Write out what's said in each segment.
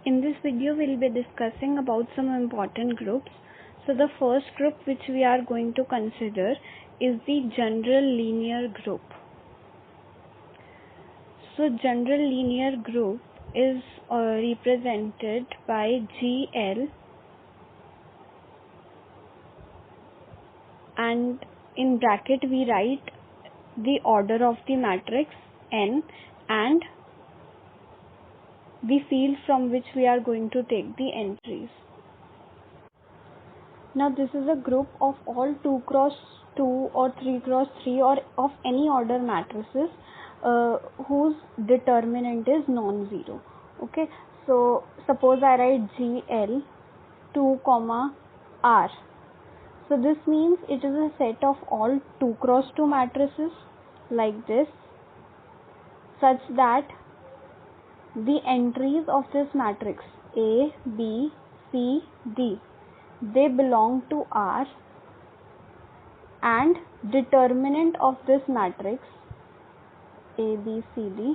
In this video, we'll be discussing about some important groups. So the first group which we are going to consider is the general linear group. So general linear group is represented by GL, and in bracket we write the order of the matrix N and the field from which we are going to take the entries. Now this is a group of all 2 cross 2 or 3 cross 3 or of any order matrices whose determinant is non-zero. Okay, so suppose I write GL 2 comma R. So this means it is a set of all 2 cross 2 matrices like this, such that the entries of this matrix A, B, C, D, they belong to R, and determinant of this matrix A, B, C, D,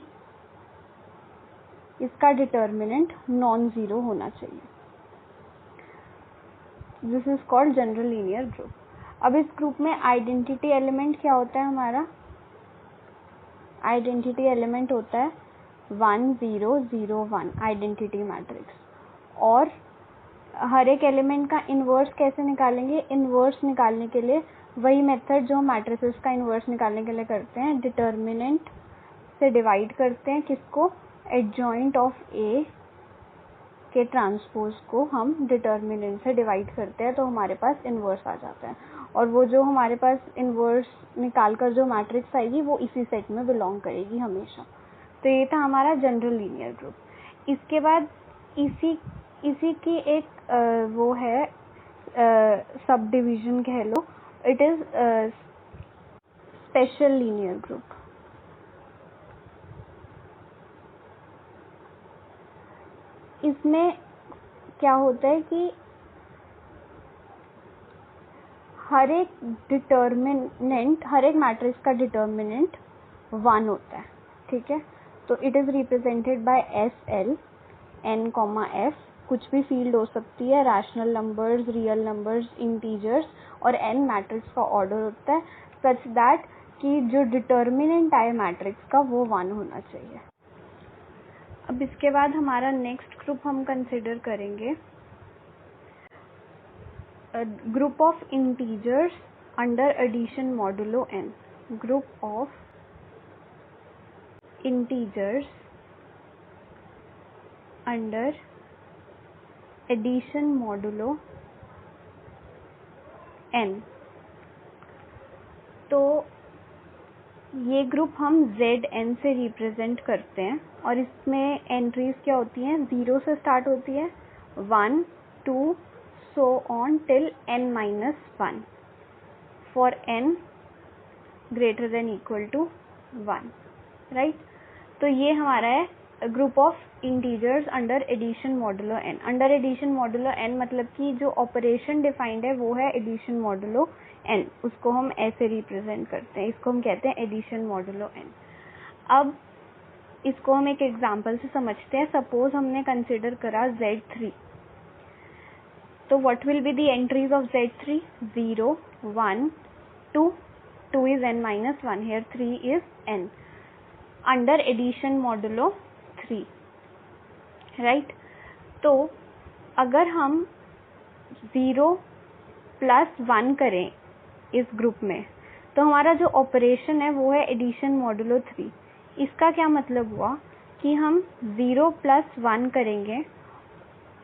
इसका determinant non-zero होना चाहिए. This is called general linear group. अब इस group में identity element क्या होता है हमारा? आइडेंटिटी एलिमेंट होता है 1 0 0 1 आइडेंटिटी मैट्रिक्स. और हर एक एलिमेंट का इन्वर्स कैसे निकालेंगे? इन्वर्स निकालने के लिए वही मेथड जो मैट्रिसेस का इन्वर्स निकालने के लिए करते हैं, डिटर्मिनेंट से डिवाइड करते हैं. किसको? एडजॉइंट ऑफ ए के ट्रांसपोज को हम डिटर्मिनेंट से डिवाइड करते हैं, तो हमारे पास इन्वर्स आ जाता है. और वो जो हमारे पास इन्वर्स निकाल कर जो मैट्रिक्स आएगी वो इसी सेट में बिलोंग करेगी हमेशा. तो ये था हमारा जनरल लीनियर ग्रुप. इसके बाद इसी की एक वो है सब डिवीजन कह लो, it is special linear group. इसमें क्या होता है कि हर एक मैट्रिक्स का डिटर्मिनेंट 1 होता है. ठीक है, तो it is represented by SL N, F. कुछ भी फील्ड हो सकती है, rational numbers, real numbers, integers, और N मैट्रिक्स का ऑर्डर होता है सच दैट कि जो डिटर्मिनेंट आए मैट्रिक्स का वो 1 होना चाहिए. अब इसके बाद हमारा नेक्स्ट ग्रुप हम कंसिडर करेंगे group of integers under addition modulo n. Group of integers under addition modulo n. तो ये ग्रुप हम Zn से रिप्रेजेंट करते हैं और इसमें एंट्रीज क्या होती हैं? 0 से स्टार्ट होती है, 1 2 so on till n-1 for n greater than equal to 1, right. तो ये हमारा है group of integers under addition modulo n. Under addition modulo n मतलब कि जो ऑपरेशन डिफाइंड है वो है एडिशन मॉडुलो n, उसको हम ऐसे रिप्रेजेंट करते हैं, इसको हम कहते हैं एडिशन मॉडुलो n. अब इसको हम एक एग्जांपल से समझते हैं. सपोज हमने कंसिडर करा Z3. तो what will be the entries of Z3? 0 1 2 is n-1, here 3 is n under addition modulo 3, right. तो अगर हम 0 + 1 करें इस ग्रुप में, तो हमारा जो ऑपरेशन है वो है एडिशन मॉडुलो 3. इसका क्या मतलब हुआ कि हम 0 + 1 करेंगे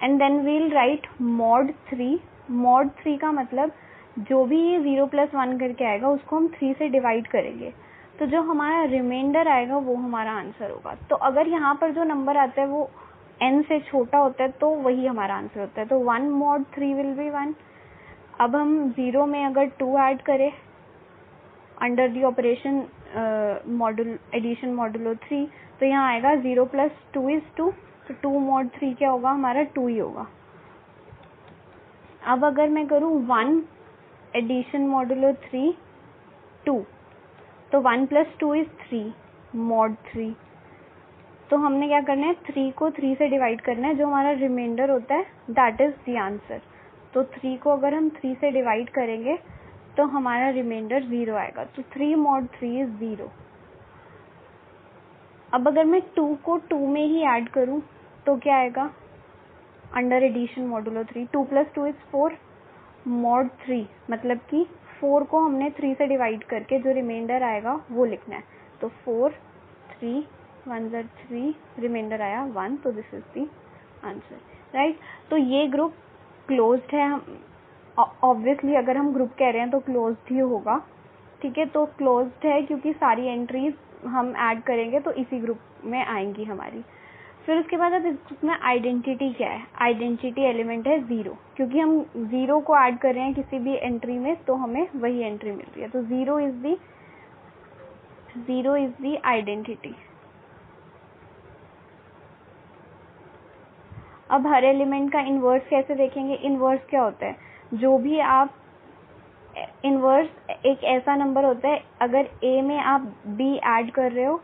and then we'll write mod 3. mod 3 का मतलब जो भी ये 0 + 1 करके आएगा उसको हम 3 से डिवाइड करेंगे, तो जो हमारा रिमाइंडर आएगा वो हमारा आंसर होगा. तो अगर यहाँ पर जो नंबर आता है वो n से छोटा होता है तो वही हमारा आंसर होता है. तो 1 mod 3 विल बी 1. अब हम 0 में अगर 2 ऐड करें under the operation addition modulo 3, तो यहाँ आएगा 0 + 2 is 2, तो 2 mod 3 क्या होगा? हमारा 2 ही होगा. अब अगर मैं करूँ 1 एडिशन मॉडुलो 3 2, तो 1 + 2 is 3 mod 3. तो हमने क्या करना है, 3 को 3 से डिवाइड करना है, जो हमारा रिमाइंडर होता है दैट इज द आंसर। तो 3 को अगर हम 3 से डिवाइड करेंगे तो हमारा रिमाइंडर 0 आएगा। तो 3 mod 3 इज 0। अब अगर मैं 2 को 2 में ही ऐड करूं तो क्या आएगा, under addition modulo 3, 2 + 2 is 4 mod 3, मतलब कि 4 को हमने 3 से डिवाइड करके जो रिमाइंडर आएगा वो लिखना है। तो 4 3 1 ज़र 3, रिमाइंडर आया 1, तो this is the answer, right. तो ये ग्रुप क्लोज्ड है। हम ऑब्वियसली अगर हम ग्रुप कह रहे हैं तो क्लोज्ड ही होगा, ठीक है। तो क्लोज्ड है क्योंकि सारी एंट्रीज हम ऐड करेंगे तो इसी ग्रुप में आएंगी हमारी। फिर उसके बाद अब इस ग्रुप में आइडेंटिटी क्या है, आइडेंटिटी एलिमेंट है 0, क्योंकि हम 0 को ऐड कर रहे हैं किसी भी एंट्री में तो हमें वही एंट्री मिल रही है। तो 0 इज दी आइडेंटिटी। अब हर एलिमेंट का इन्वर्स कैसे देखेंगे, इन्वर्स क्या होता है, जो भी आप इन्वर्स एक ऐसा नंबर होता है, अगर a में आप b ऐड कर रहे हो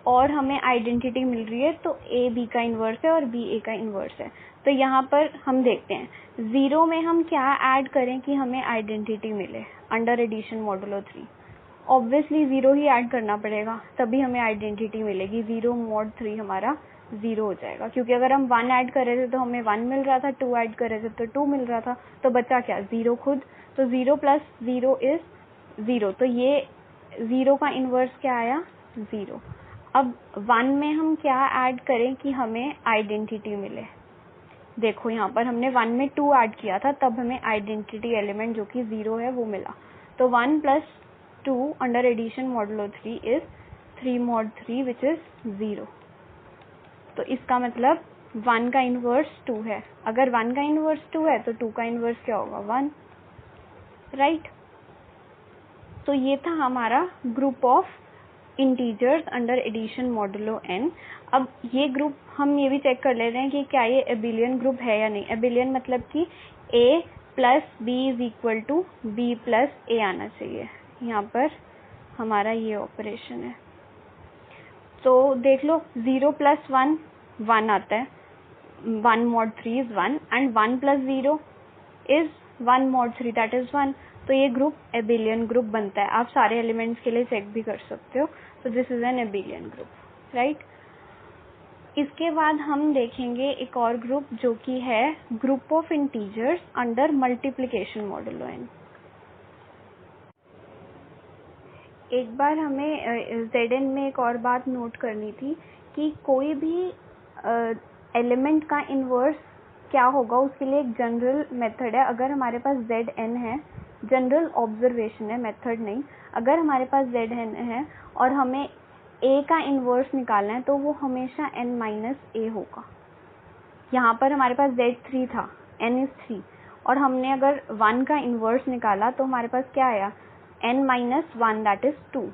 और हमें आइडेंटिटी मिल रही है तो a b का इन्वर्स है और b a का इन्वर्स है। तो यहाँ पर हम देखते हैं 0 में हम क्या ऐड करें कि हमें आइडेंटिटी मिले अंडर एडिशन मॉडुलो 3। ऑब्वियसली 0 ही ऐड करना पड़ेगा तभी हमें आइडेंटिटी मिलेगी। 0 mod 3 हमारा 0 हो जाएगा, क्योंकि अगर हम 1 ऐड कर रहे थे तो हमें 1 मिल रहा था, 2 ऐड कर रहे थे तो 2 मिल रहा था, तो बचा क्या, 0 खुद। तो 0 + 0 इज 0। तो ये 0 का इन्वर्स क्या आया, 0। अब 1 में हम क्या ऐड करें कि हमें आइडेंटिटी मिले, देखो यहाँ पर हमने 1 में 2 ऐड किया था तब हमें आइडेंटिटी एलिमेंट जो कि 0 है वो मिला। तो 1 + 2 under addition modulo 3 is 3 mod 3 which is 0। तो इसका मतलब 1 का इन्वर्स 2 है। अगर 1 का इन्वर्स 2 है तो 2 का इन्वर्स क्या होगा, 1, राइट। तो ये था हमारा group of integers under addition modulo n। अब ये ग्रुप हम ये भी चेक कर लेते हैं कि क्या ये एबिलियन ग्रुप है या नहीं। एबिलियन मतलब कि a + b = b + a आना चाहिए। यहाँ पर हमारा ये ऑपरेशन है। तो देख लो 0 + 1 1 आता है, 1 mod 3 is 1 and 1 + 0 is 1 mod 3 that is 1। तो ये ग्रुप एबिलियन ग्रुप बनता है। आप सारे एलिमेंट्स के लिए चेक भी कर सकते हो। तो this is an abelian group, right. इसके बाद हम देखेंगे एक और ग्रुप जो कि है group of integers under multiplication modulo n। एक बार हमें Zn में एक और बात नोट करनी थी कि कोई भी एलिमेंट का इन्वर्स क्या होगा, उसके लिए एक जनरल मेथड है। अगर हमारे पास Zn है, जनरल ऑब्जर्वेशन है, मेथड नहीं। अगर हमारे पास Zn है और हमें a का इन्वर्स निकालना है तो वो हमेशा n - a होगा। यहाँ पर हमारे पास Z3 था, n is 3, और हमने अगर 1 का इन्वर्स निकाला तो हमारे पास क्या आया, n - 1 that is 2,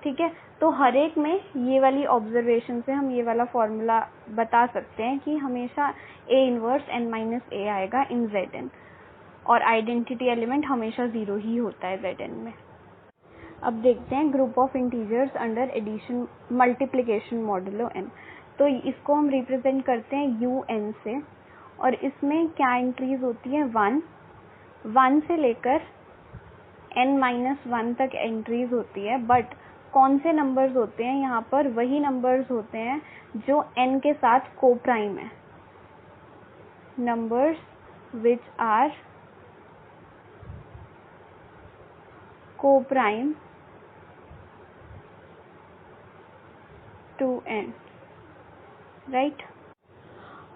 ठीक है। तो हर एक में ये वाली ऑब्जर्वेशन से हम ये वाला फॉर्मूला बता सकते हैं कि हमेशा a इन्वर्स n - a आएगा इन Zn, और आइडेंटिटी एलिमेंट हमेशा 0 ही होता है Zn में। अब देखते हैं group of integers under addition multiplication modulo n। तो इसको हम रिप्रेजेंट करते हैं un से, और इसमें क्या एंट्रीज होती हैं, 1 से लेकर n - 1 तक एंट्रीज होती है। बट कौन से नंबर्स होते हैं यहाँ पर, वही नंबर्स होते हैं जो n के साथ को प्राइम है, नंबर्स विच आर को प्राइम टू n, राइट।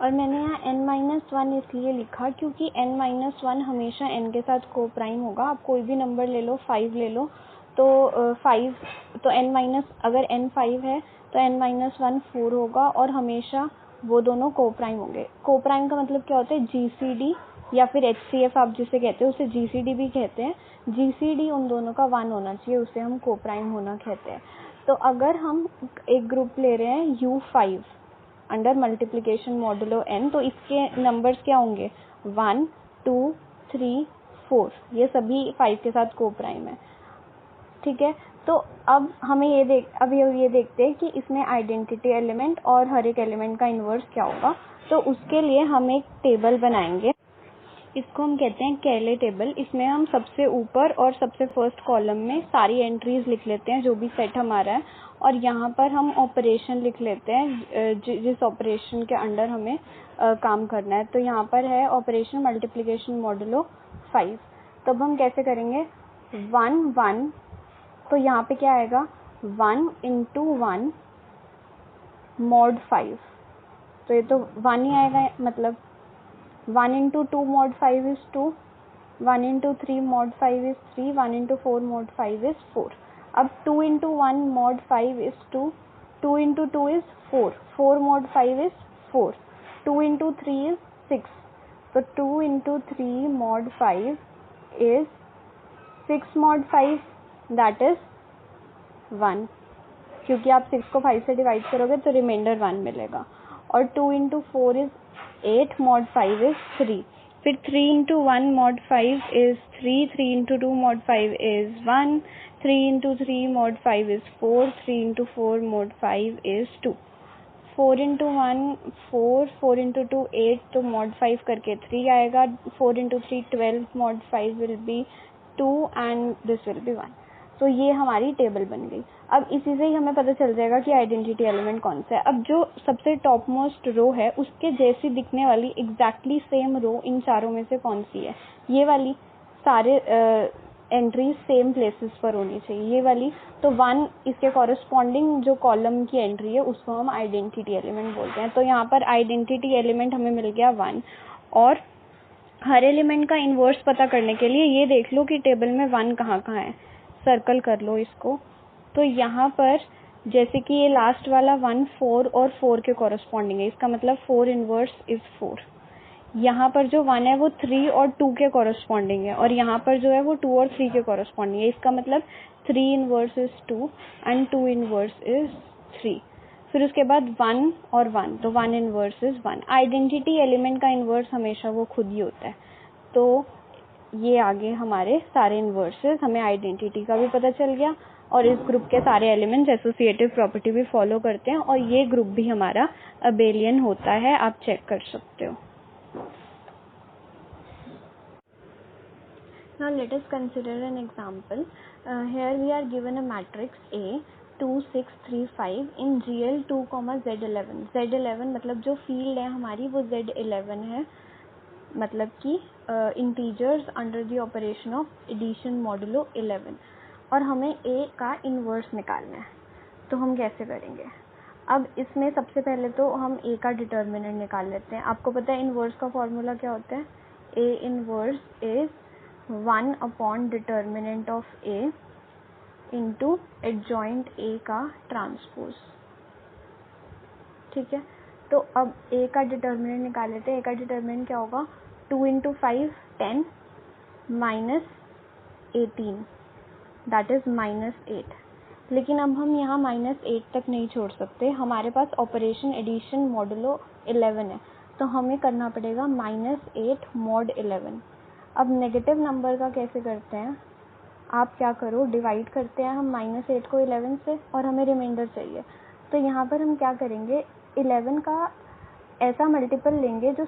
और मैंने यहाँ n - 1 इसलिए लिखा क्योंकि n - 1 हमेशा n के साथ को प्राइम होगा। आप कोई भी नंबर ले लो, 5 ले लो, तो 5 तो अगर n 5 है तो n - 1 4 होगा, और हमेशा वो दोनों को प्राइम होंगे। को प्राइम का मतलब क्या होता है, GCD या फिर HCF आप जिसे कहते हो उसे GCD भी कहते हैं। GCD उन दोनों का 1 होना चाहिए, उसे हम को प्राइम होना कहते हैं। तो अगर हम एक ग्रुप ले रहे हैं U5 under multiplication modulo n, तो इसके नंबर्स क्या होंगे, 1 2 3 4, ये सभी 5 के साथ को प्राइम है, ठीक है। तो अब हमें ये देखते हैं कि इसमें आइडेंटिटी एलिमेंट और हर एक एलिमेंट का इन्वर्स क्या होगा। तो उसके लिए हम एक टेबल बनाएंगे, इसको हम कहते हैं केले टेबल। इसमें हम सबसे ऊपर और सबसे फर्स्ट कॉलम में सारी एंट्रीज लिख लेते हैं जो भी सेट हमारा है, और यहाँ पर हम ऑपरेशन लिख लेते हैं जिस ऑपरेशन के अंडर हमें काम करना है। तो यहाँ पर है ऑपरेशन मल्टीप्लिकेशन मॉडुलो 5। तो अब हम कैसे करेंगे, 1 1, तो यहाँ पे क्या आएगा 1 into 1 mod 5, तो ये तो 1 ही आएगा, मतलब 1 into 2 mod 5 is 2, 1 into 3 mod 5 is 3, 1 into 4 mod 5 is 4. अब 2 into 1 mod 5 is 2, 2 into 2 is 4, 4 mod 5 is 4, 2 into 3 is 6, तो 2 into 3 mod 5 is 6 mod 5, that is 1, क्योंकि आप 6 को 5 से डिवाइड करोगे तो रिमाइंडर 1 मिलेगा। और 2 into 4 is 8 mod 5 is 3, फिर 3 into 1 mod 5 is 3, 3 into 2 mod 5 is 1, 3 into 3 mod 5 is 4, 3 into 4 mod 5 is 2, 4 into 1 4, 4 into 2 8, तो mod 5 करके 3 आएगा, 4 into 3 12, mod 5 will be 2 and this will be 1। तो ये हमारी टेबल बन गई। अब इसी से ही हमें पता चल जाएगा कि आइडेंटिटी एलिमेंट कौन सा है। अब जो सबसे टॉप मोस्ट रो है उसके जैसी दिखने वाली एग्जैक्टली सेम रो इन चारों में से कौन सी है, ये वाली। सारे एंट्री सेम प्लेसेस पर होनी चाहिए, ये वाली। तो 1 इसके कॉरेस्पॉन्डिंग जो कॉलम की एंट्री है उसको हम आइडेंटिटी एलिमेंट बोलते हैं। तो यहाँ पर आइडेंटिटी एलिमेंट हमें मिल गया 1। और हर एलिमेंट का इन्वर्स पता करने के लिए ये देख लो कि टेबल में 1 कहाँ कहाँ है, सर्कल कर लो इसको। तो यहाँ पर जैसे कि ये लास्ट वाला 1 4 और 4 के कॉरेस्पॉन्डिंग है, इसका मतलब 4 इनवर्स इज 4। यहाँ पर जो 1 है वो 3 और 2 के कॉरेस्पॉन्डिंग है, और यहाँ पर जो है वो 2 और 3 के कॉरेस्पॉन्डिंग है, इसका मतलब 3 inverse is 2 and 2 inverse is 3। फिर उसके बाद 1 और 1, तो 1 इनवर्स इज 1। आइडेंटिटी एलिमेंट का इनवर्स हमेशा वो खुद ही होता है। तो ये आगे हमारे सारे इन्वर्सेस, हमें आइडेंटिटी का भी पता चल गया, और इस ग्रुप के सारे एलिमेंट्स एसोसिएटिव प्रॉपर्टी भी फॉलो करते हैं, और ये ग्रुप भी हमारा अबेलियन होता है, आप चेक कर सकते हो। Now let us consider an example. Here we are given a matrix A 2 6 3 5 in GL 2, Z11। Z11 मतलब जो फील्ड है हमारी वो Z11 है, मतलब कि integers under the operation of addition modulo 11, और हमें A का इन्वर्स निकालना है। तो हम कैसे करेंगे, अब इसमें सबसे पहले तो हम A का डिटर्मिनेंट निकाल लेते हैं। आपको पता है इन्वर्स का फॉर्मूला क्या होता है, A inverse is 1 upon determinant of A into adjoint A का ट्रांसपोज। ठीक है, तो अब A का डिटर्मिनेंट निकाल लेते हैं। A का डिटर्मिनेंट क्या होगा, 2 into 5 10 minus 18, that is -8। लेकिन अब हम यहाँ -8 तक नहीं छोड़ सकते, हमारे पास ऑपरेशन एडिशन मॉडुलो 11 है, तो हमें करना पड़ेगा -8 mod 11। अब नेगेटिव नंबर का कैसे करते हैं, आप क्या करो, डिवाइड करते हैं हम -8 को 11 से, और हमें रिमाइंडर चाहिए। तो यहाँ पर हम क्या करेंगे, 11 का ऐसा मल्टीपल लेंगे जो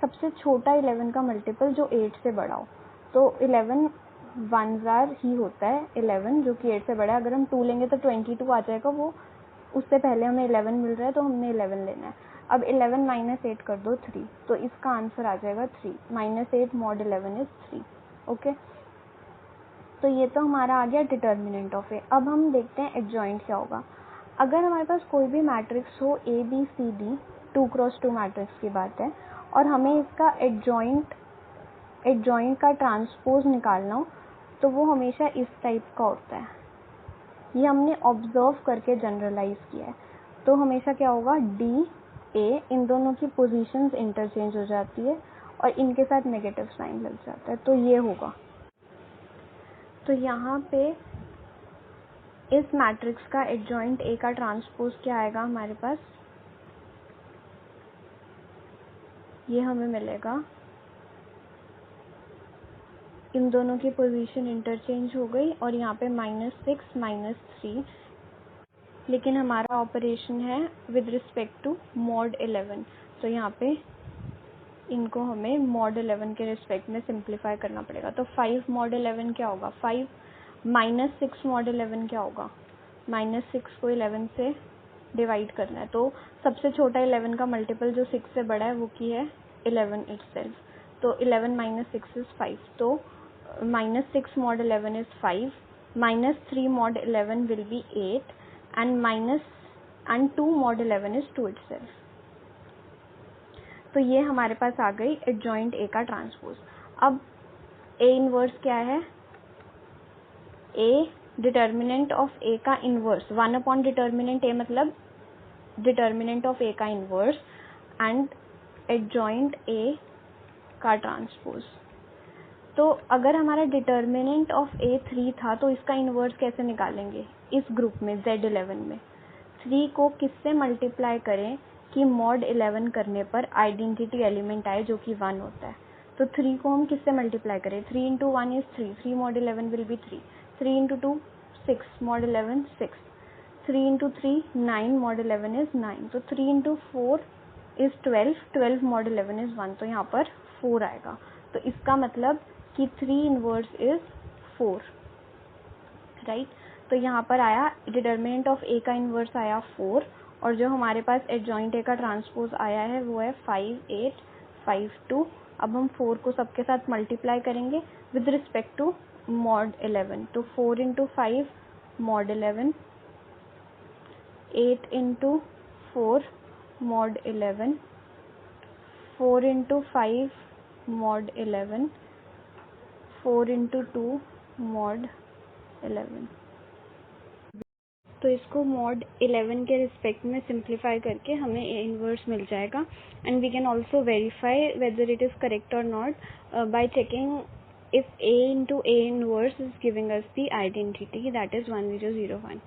सबसे छोटा 11 का मल्टीपल जो 8 से बड़ा हो। तो 11 1 ही होता है 11, जो कि 8 से बड़ा है। अगर हम 2 लेंगे तो 22 आ जाएगा, वो उससे पहले हमें 11 मिल रहा है, तो हमने 11 लेना है। अब 11 - 8 कर दो 3, तो इसका आंसर आ जाएगा 3, -8 mod 11 इज 3। ओके, तो ये तो हमारा आ गया डिटर्मिनेंट ऑफ ए। अब हम देखते हैं एडजॉइंट क्या होगा। अगर हमारे पास कोई भी मैट्रिक्स हो A B C D, 2x2 matrix की बात है, और हमें इसका एडजॉइंट का ट्रांसपोज निकालना हो, तो वो हमेशा इस टाइप का होता है। ये हमने ऑब्जर्व करके जनरलाइज किया है। तो हमेशा क्या होगा, D A, इन दोनों की पोजीशंस इंटरचेंज हो जाती है और इनके साथ नेगेटिव साइन लग जाता है, तो ये होगा। तो यहाँ पे इस मैट्रिक्स का एडजॉइंट A का ट्रांसपोज क्या आएगा हमारे पास, ये हमें मिलेगा इन दोनों की पोजीशन इंटरचेंज हो गई और यहाँ पे -6 -3, लेकिन हमारा ऑपरेशन है विद रिस्पेक्ट टू मॉड 11, तो यहाँ पे इनको हमें मॉड 11 के रिस्पेक्ट में सिंप्लीफाई करना पड़ेगा। तो 5 मॉड 11 क्या होगा, 5 -6 मॉड 11 क्या होगा, -6 को 11 से डिवाइड करना है, तो सबसे छोटा 11 का मल्टीपल जो 6 से बड़ा है वो की है 11 इटसेल्फ, तो 11 - 6 इज 5, तो -6 mod 11 is 5, -3 mod 11 will be 8, and 2 mod 11 is 2 itself। तो ये हमारे पास आ गई एडजॉइंट ए का ट्रांसपोज। अब ए इनवर्स क्या है, ए डिटर्मिनेंट ऑफ ए का इनवर्स, 1 अपॉन डिटर्मिनेंट ए मतलब डिटर्मिनेंट ऑफ ए का इनवर्स एंड एडजॉइंट ए का ट्रांसपोज। तो अगर हमारा डिटर्मिनेंट ऑफ ए 3 था तो इसका इनवर्स कैसे निकालेंगे, इस ग्रुप में Z11 में 3 को किससे मल्टीप्लाई करें कि मॉड 11 करने पर आइडेंटिटी एलिमेंट आए जो कि 1 होता है। तो 3 को हम किससे मल्टीप्लाई करें, 3 into 1 is 3, 3 mod 11 will be 3, 3 into 2 6 mod 11 6, 3 into 3 9 mod 11 is 9, तो 3 इंटू 4 इज 12, 12 मॉड 11 इज 1, तो यहाँ पर 4 आएगा। तो इसका मतलब कि 3 इनवर्स इज 4, राइट। तो यहाँ पर आया डिटर्मिनेंट ऑफ ए का इनवर्स आया 4, और जो हमारे पास एडजॉइंट ए का ट्रांसपोज आया है वो है 5 8 5 2। अब हम 4 को सबके साथ मल्टीप्लाई करेंगे विद रिस्पेक्ट टू मॉड 11, तो 4 into 5 mod 11, 8 into 4 mod 11, 4 into 5 mod 11, 4 into 2 mod 11। तो इसको मॉड 11 के रिस्पेक्ट में सिंप्लीफाई करके हमें ए इनवर्स मिल जाएगा, and we can also verify whether it is correct और not by checking if A into A inverse is giving us the identity, that is 1001।